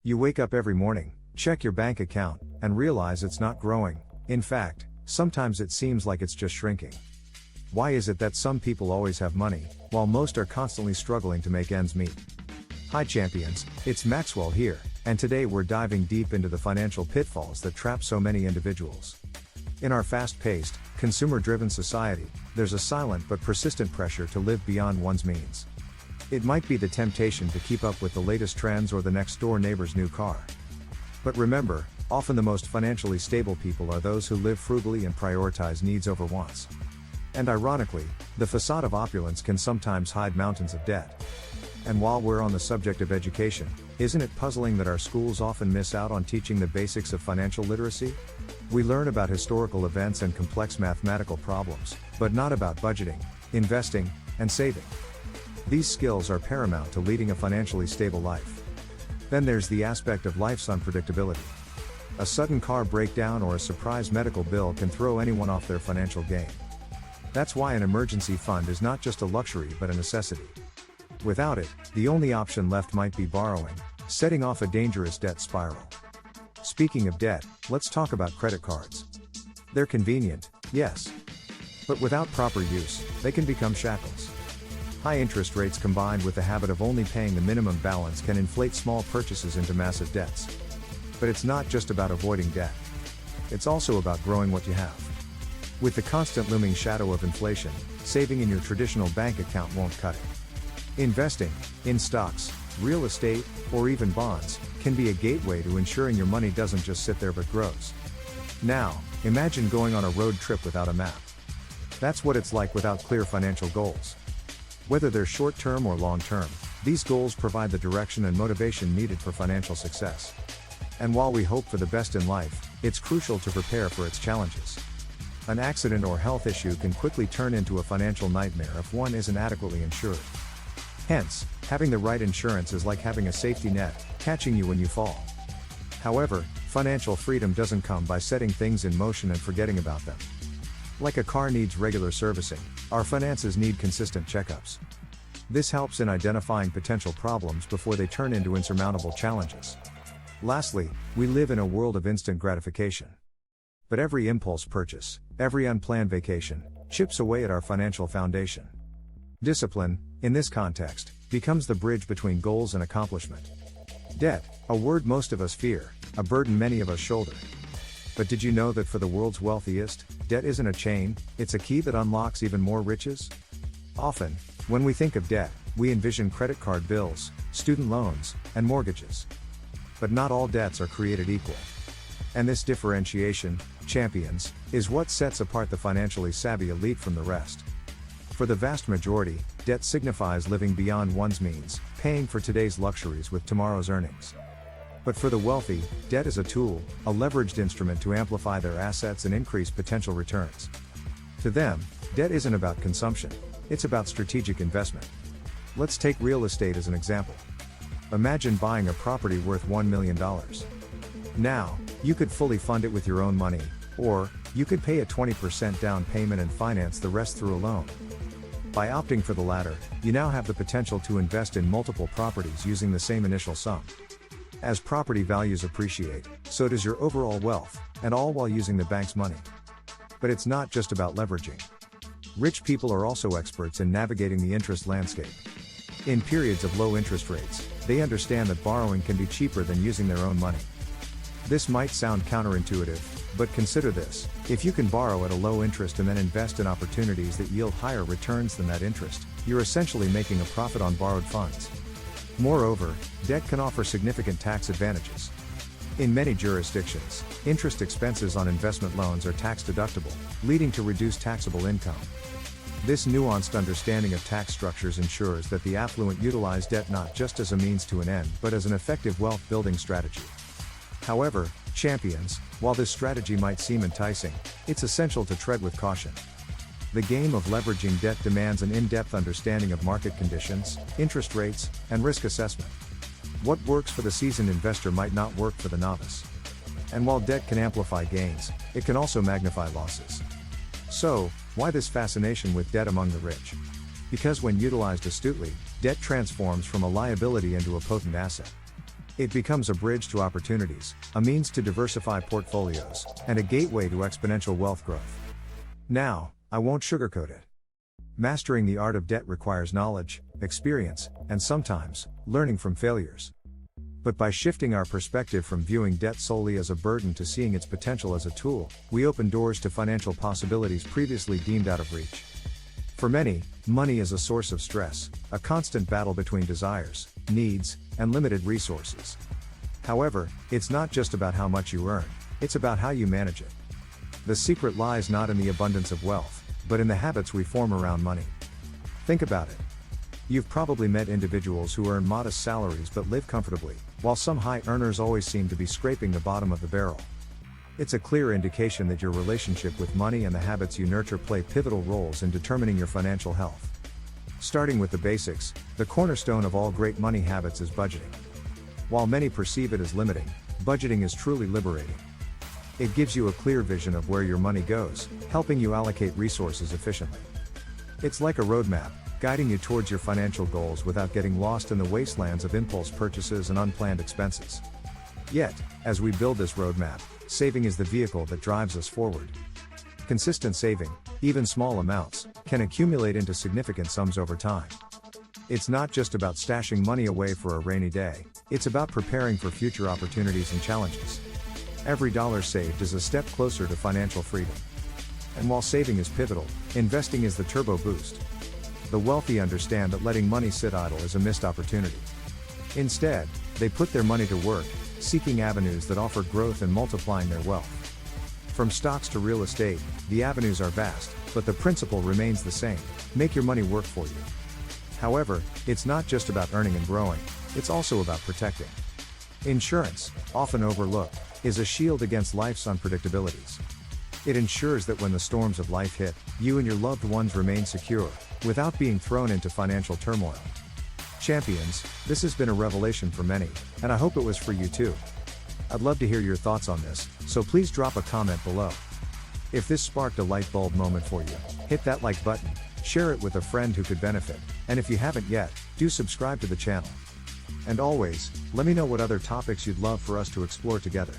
You wake up every morning, check your bank account, and realize it's not growing. In fact, sometimes it seems like it's just shrinking. Why is it that some people always have money, while most are constantly struggling to make ends meet? Hi champions, it's Maxwell here, and today we're diving deep into the financial pitfalls that trap so many individuals. In our fast-paced, consumer-driven society, there's a silent but persistent pressure to live beyond one's means. It might be the temptation to keep up with the latest trends or the next-door neighbor's new car. But remember, often the most financially stable people are those who live frugally and prioritize needs over wants. And ironically, the facade of opulence can sometimes hide mountains of debt. And while we're on the subject of education, isn't it puzzling that our schools often miss out on teaching the basics of financial literacy? We learn about historical events and complex mathematical problems, but not about budgeting, investing, and saving. These skills are paramount to leading a financially stable life. Then there's the aspect of life's unpredictability. A sudden car breakdown or a surprise medical bill can throw anyone off their financial game. That's why an emergency fund is not just a luxury but a necessity. Without it, the only option left might be borrowing, setting off a dangerous debt spiral. Speaking of debt, let's talk about credit cards. They're convenient, yes. But without proper use, they can become shackles. High interest rates combined with the habit of only paying the minimum balance can inflate small purchases into massive debts. But it's not just about avoiding debt. It's also about growing what you have. With the constant looming shadow of inflation, saving in your traditional bank account won't cut it. Investing, in stocks, real estate, or even bonds, can be a gateway to ensuring your money doesn't just sit there but grows. Now, imagine going on a road trip without a map. That's what it's like without clear financial goals. Whether they're short-term or long-term, these goals provide the direction and motivation needed for financial success. And while we hope for the best in life, it's crucial to prepare for its challenges. An accident or health issue can quickly turn into a financial nightmare if one isn't adequately insured. Hence, having the right insurance is like having a safety net, catching you when you fall. However, financial freedom doesn't come by setting things in motion and forgetting about them. Like a car needs regular servicing, our finances need consistent checkups. This helps in identifying potential problems before they turn into insurmountable challenges. Lastly, we live in a world of instant gratification. But every impulse purchase, every unplanned vacation, chips away at our financial foundation. Discipline, in this context, becomes the bridge between goals and accomplishment. Debt, a word most of us fear, a burden many of us shoulder. But did you know that for the world's wealthiest, debt isn't a chain, it's a key that unlocks even more riches? Often, when we think of debt, we envision credit card bills, student loans, and mortgages. But not all debts are created equal. And this differentiation, champions, is what sets apart the financially savvy elite from the rest. For the vast majority, debt signifies living beyond one's means, paying for today's luxuries with tomorrow's earnings. But for the wealthy, debt is a tool, a leveraged instrument to amplify their assets and increase potential returns. To them, debt isn't about consumption, it's about strategic investment. Let's take real estate as an example. Imagine buying a property worth $1 million. Now, you could fully fund it with your own money, or you could pay a 20% down payment and finance the rest through a loan. By opting for the latter, you now have the potential to invest in multiple properties using the same initial sum. As property values appreciate, so does your overall wealth, and all while using the bank's money. But it's not just about leveraging. Rich people are also experts in navigating the interest landscape. In periods of low interest rates, they understand that borrowing can be cheaper than using their own money. This might sound counterintuitive, but consider this: if you can borrow at a low interest and then invest in opportunities that yield higher returns than that interest, you're essentially making a profit on borrowed funds. Moreover, debt can offer significant tax advantages. In many jurisdictions, interest expenses on investment loans are tax deductible, leading to reduced taxable income. This nuanced understanding of tax structures ensures that the affluent utilize debt not just as a means to an end but as an effective wealth-building strategy. However, champions, while this strategy might seem enticing, it's essential to tread with caution. The game of leveraging debt demands an in-depth understanding of market conditions, interest rates, and risk assessment. What works for the seasoned investor might not work for the novice. And while debt can amplify gains, it can also magnify losses. So, why this fascination with debt among the rich? Because when utilized astutely, debt transforms from a liability into a potent asset. It becomes a bridge to opportunities, a means to diversify portfolios, and a gateway to exponential wealth growth. Now, I won't sugarcoat it. Mastering the art of debt requires knowledge, experience, and sometimes, learning from failures. But by shifting our perspective from viewing debt solely as a burden to seeing its potential as a tool, we open doors to financial possibilities previously deemed out of reach. For many, money is a source of stress, a constant battle between desires, needs, and limited resources. However, it's not just about how much you earn, it's about how you manage it. The secret lies not in the abundance of wealth, but in the habits we form around money. Think about it. You've probably met individuals who earn modest salaries but live comfortably, while some high earners always seem to be scraping the bottom of the barrel. It's a clear indication that your relationship with money and the habits you nurture play pivotal roles in determining your financial health. Starting with the basics, the cornerstone of all great money habits is budgeting. While many perceive it as limiting, budgeting is truly liberating. It gives you a clear vision of where your money goes, helping you allocate resources efficiently. It's like a roadmap, guiding you towards your financial goals without getting lost in the wastelands of impulse purchases and unplanned expenses. Yet, as we build this roadmap, saving is the vehicle that drives us forward. Consistent saving, even small amounts, can accumulate into significant sums over time. It's not just about stashing money away for a rainy day, it's about preparing for future opportunities and challenges. Every dollar saved is a step closer to financial freedom. And while saving is pivotal, investing is the turbo boost. The wealthy understand that letting money sit idle is a missed opportunity. Instead, they put their money to work, seeking avenues that offer growth and multiplying their wealth. From stocks to real estate, the avenues are vast, but the principle remains the same: make your money work for you. However, it's not just about earning and growing, it's also about protecting. Insurance, often overlooked, is a shield against life's unpredictabilities. It ensures that when the storms of life hit, you and your loved ones remain secure, without being thrown into financial turmoil. Champions, this has been a revelation for many, and I hope it was for you too. I'd love to hear your thoughts on this, so please drop a comment below. If this sparked a light bulb moment for you, hit that like button, share it with a friend who could benefit, and if you haven't yet, do subscribe to the channel. And always, let me know what other topics you'd love for us to explore together.